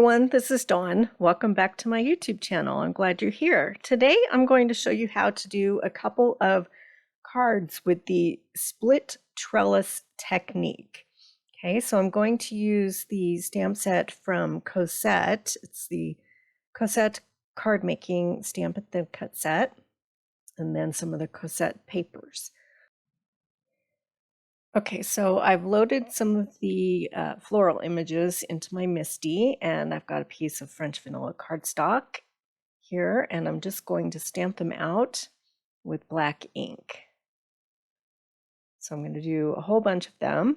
everyone, this is Dawn. Welcome back to my YouTube channel. I'm glad you're here. Today I'm going to show you how to do a couple of cards with the split trellis technique. Okay, so I'm going to use the stamp set from Cosette. It's the Cosette card making stamp at the cut set, and then some of the Cosette papers. Okay, so I've loaded some of the floral images into my MISTI, and I've got a piece of French vanilla cardstock here, and I'm just going to stamp them out with black ink. So I'm going to do a whole bunch of them,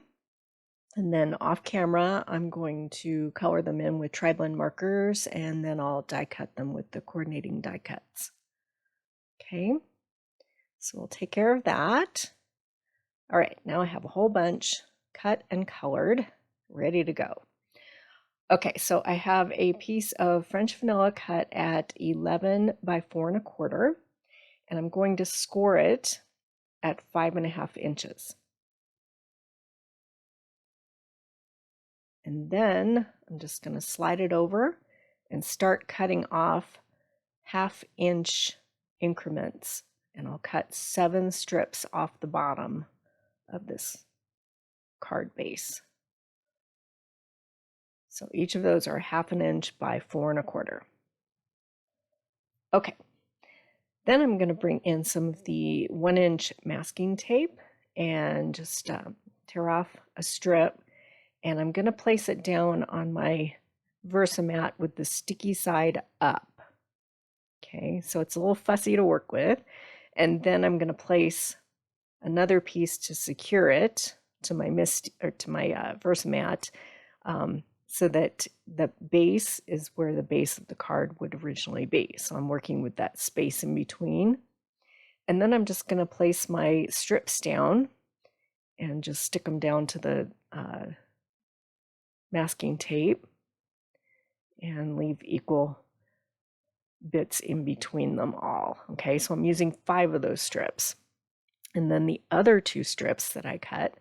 and then off camera I'm going to color them in with tri-blend markers, and then I'll die cut them with the coordinating die cuts. Okay, so we'll take care of that. All right, now I have a whole bunch cut and colored, ready to go. Okay, so I have a piece of French vanilla cut at 11 by 4 1/4, and I'm going to score it at 5.5 inches. And then I'm just going to slide it over and start cutting off 1/2 inch increments, and I'll cut 7 strips off the bottom of this card base. So each of those are 1/2 inch by 4 1/4. Okay, then I'm going to bring in some of the 1 inch masking tape and just tear off a strip, and I'm going to place it down on my Versamat with the sticky side up. Okay, so it's a little fussy to work with, and then I'm going to place another piece to secure it to my Versamat, so that the base is where the base of the card would originally be. So I'm working with that space in between. And then I'm just going to place my strips down and just stick them down to the masking tape and leave equal bits in between them all. Okay, so I'm using 5 of those strips. And then the other 2 strips that I cut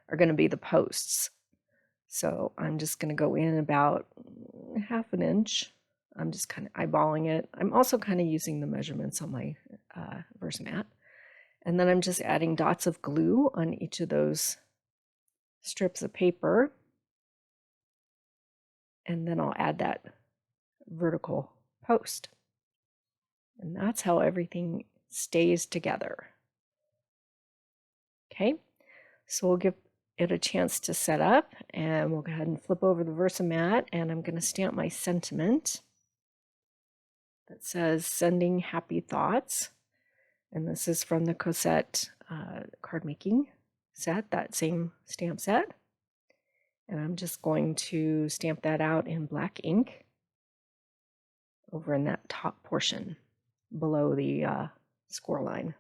are going to be the posts. So I'm just going to go in about 1/2 inch. I'm just kind of eyeballing it. I'm also kind of using the measurements on my Versamat. And then I'm just adding dots of glue on each of those strips of paper. And then I'll add that vertical post. And that's how everything stays together. Okay, so we'll give it a chance to set up, and we'll go ahead and flip over the Versamat, and I'm going to stamp my sentiment that says sending happy thoughts, and this is from the Cosette card making set, that same stamp set, and I'm just going to stamp that out in black ink over in that top portion below the score line.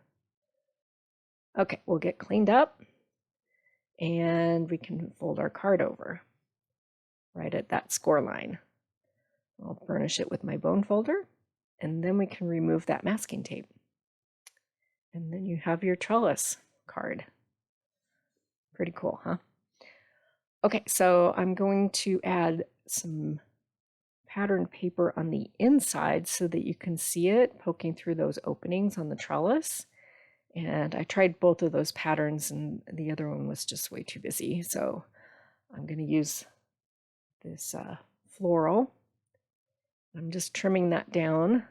Okay, we'll get cleaned up, and we can fold our card over right at that score line. I'll burnish it with my bone folder, and then we can remove that masking tape. And then you have your trellis card. Pretty cool, huh? Okay, so I'm going to add some patterned paper on the inside so that you can see it poking through those openings on the trellis. And I tried both of those patterns, and the other one was just way too busy. So I'm going to use this floral. I'm just trimming that down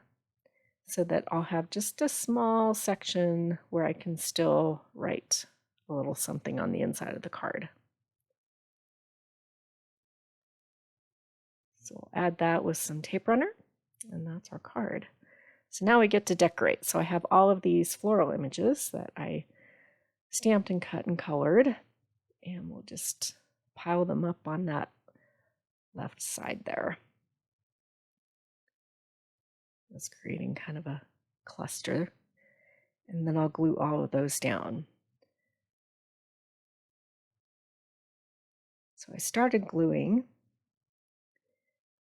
so that I'll have just a small section where I can still write a little something on the inside of the card. So we'll add that with some tape runner, and that's our card. So now we get to decorate. So I have all of these floral images that I stamped and cut and colored, and we'll just pile them up on that left side there. It's creating kind of a cluster, and then I'll glue all of those down. So I started gluing,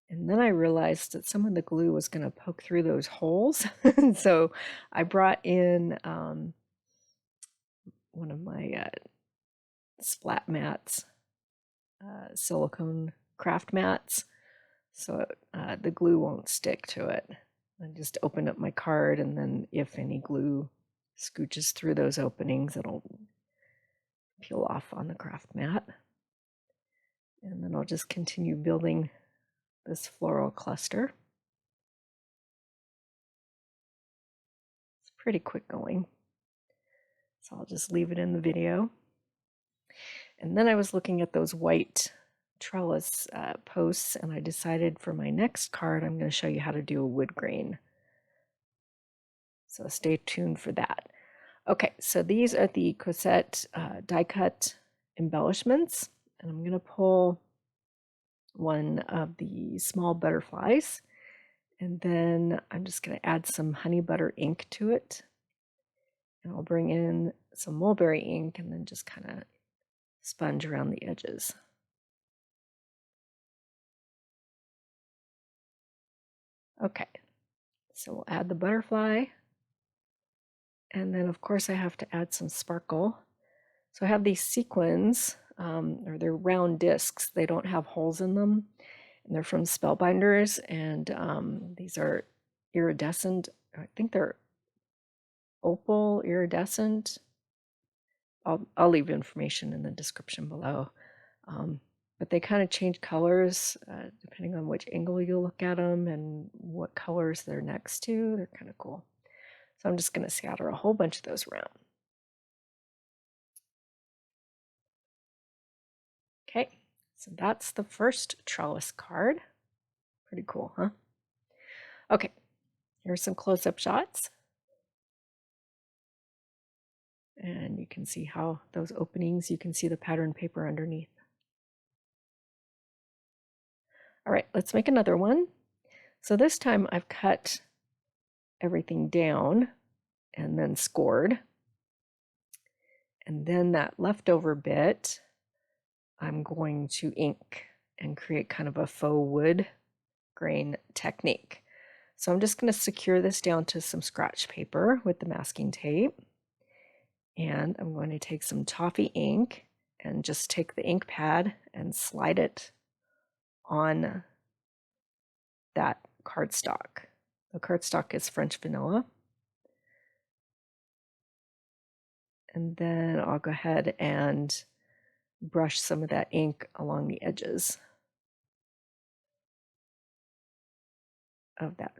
and then I realized that some of the glue was going to poke through those holes. So I brought in one of my splat mats, silicone craft mats. so the glue won't stick to it. I just open up my card, and then if any glue scooches through those openings, it'll peel off on the craft mat. And then I'll just continue building this floral cluster. It's pretty quick going, so I'll just leave it in the video. And then I was looking at those white trellis posts, and I decided for my next card I'm going to show you how to do a wood grain. So stay tuned for that. Okay, so these are the Cosette die cut embellishments, and I'm going to pull one of the small butterflies, and then I'm just going to add some honey butter ink to it, and I'll bring in some mulberry ink and then just kind of sponge around the edges. Okay, so we'll add the butterfly, and then of course I have to add some sparkle. So I have these sequins, or they're round discs. They don't have holes in them, and they're from Spellbinders, and these are iridescent. I think they're opal iridescent. I'll leave information in the description below. But they kind of change colors depending on which angle you look at them and what colors they're next to. They're kind of cool. So I'm just going to scatter a whole bunch of those around. Okay, so that's the first trellis card. Pretty cool, huh? Okay, here's some close-up shots. And you can see how those openings, you can see the pattern paper underneath. All right, let's make another one. So this time I've cut everything down and then scored. And then that leftover bit, I'm going to ink and create kind of a faux wood grain technique. So I'm just going to secure this down to some scratch paper with the masking tape. And I'm going to take some toffee ink and just take the ink pad and slide it on that cardstock. The cardstock is French vanilla. And then I'll go ahead and brush some of that ink along the edges of that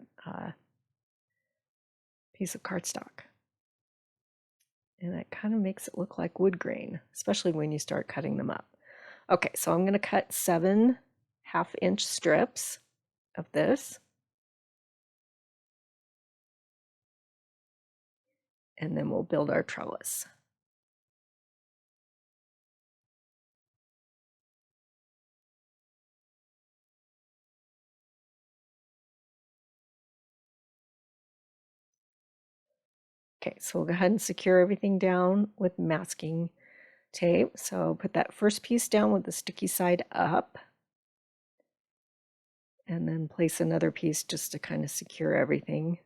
piece of cardstock. And it kind of makes it look like wood grain, especially when you start cutting them up. Okay, so I'm going to cut 7 half-inch strips of this. And then we'll build our trellis. Okay, so we'll go ahead and secure everything down with masking tape. So put that first piece down with the sticky side up, and then place another piece just to kind of secure everything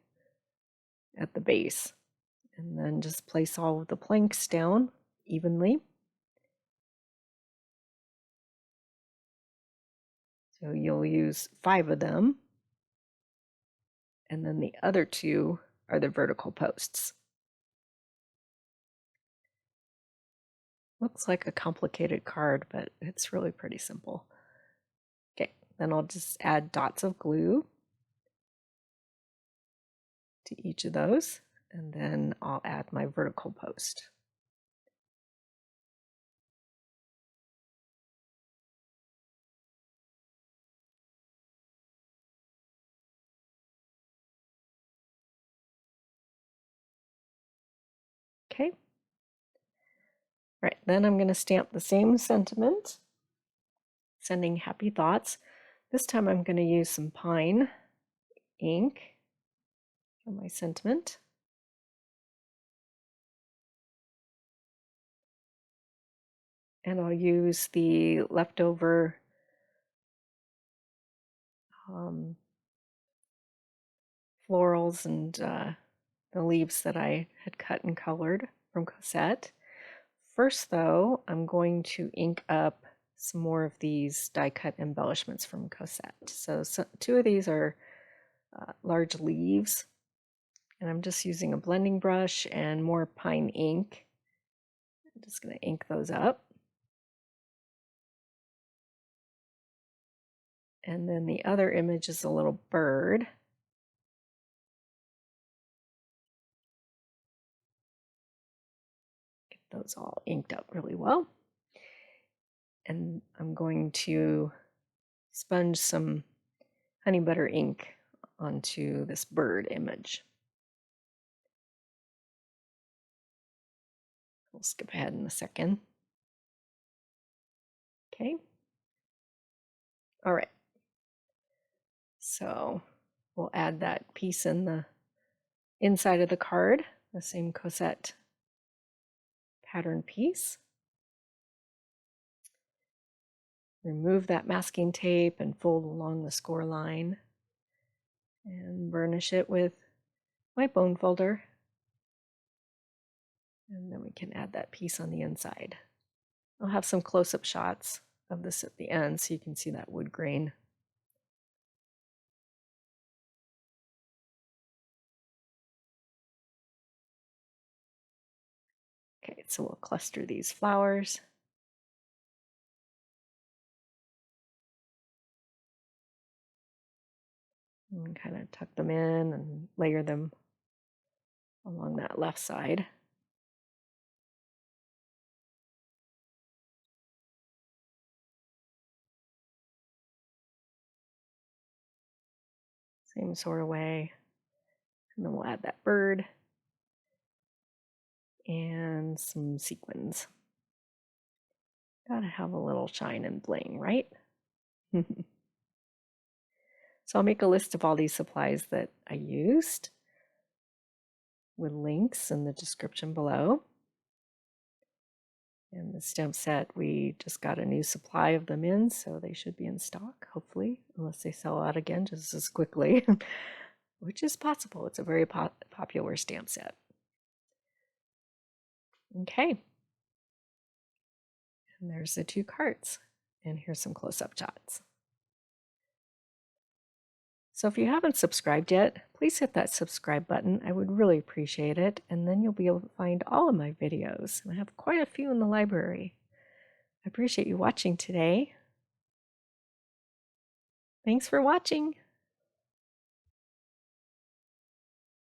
at the base. And then just place all of the planks down evenly. So you'll use 5 of them, and then the other 2 are the vertical posts. Looks like a complicated card, but it's really pretty simple. Okay, then I'll just add dots of glue to each of those, and then I'll add my vertical post. Okay. Right, then I'm going to stamp the same sentiment, sending happy thoughts. This time I'm going to use some pine ink for my sentiment. And I'll use the leftover florals and the leaves that I had cut and colored from Cosette. First, though, I'm going to ink up some more of these die cut embellishments from Cosette. So two of these are large leaves, and I'm just using a blending brush and more pine ink. I'm just going to ink those up. And then the other image is a little bird. Get those all inked up really well. And I'm going to sponge some honey butter ink onto this bird image. We'll skip ahead in a second. Okay. All right. So we'll add that piece in the inside of the card, the same Cosette pattern piece. Remove that masking tape and fold along the score line and burnish it with my bone folder. And then we can add that piece on the inside. I'll have some close-up shots of this at the end so you can see that wood grain. Okay, so we'll cluster these flowers. And kind of tuck them in and layer them along that left side. Same sort of way. And then we'll add that bird and some sequins. Gotta have a little shine and bling, right? So I'll make a list of all these supplies that I used with links in the description below. And the stamp set, we just got a new supply of them in, so they should be in stock, hopefully, unless they sell out again just as quickly, which is possible. It's a very popular stamp set. Okay. And there's the two cards. And here's some close-up shots. So if you haven't subscribed yet, please hit that subscribe button. I would really appreciate it. And then you'll be able to find all of my videos. I have quite a few in the library. I appreciate you watching today. Thanks for watching.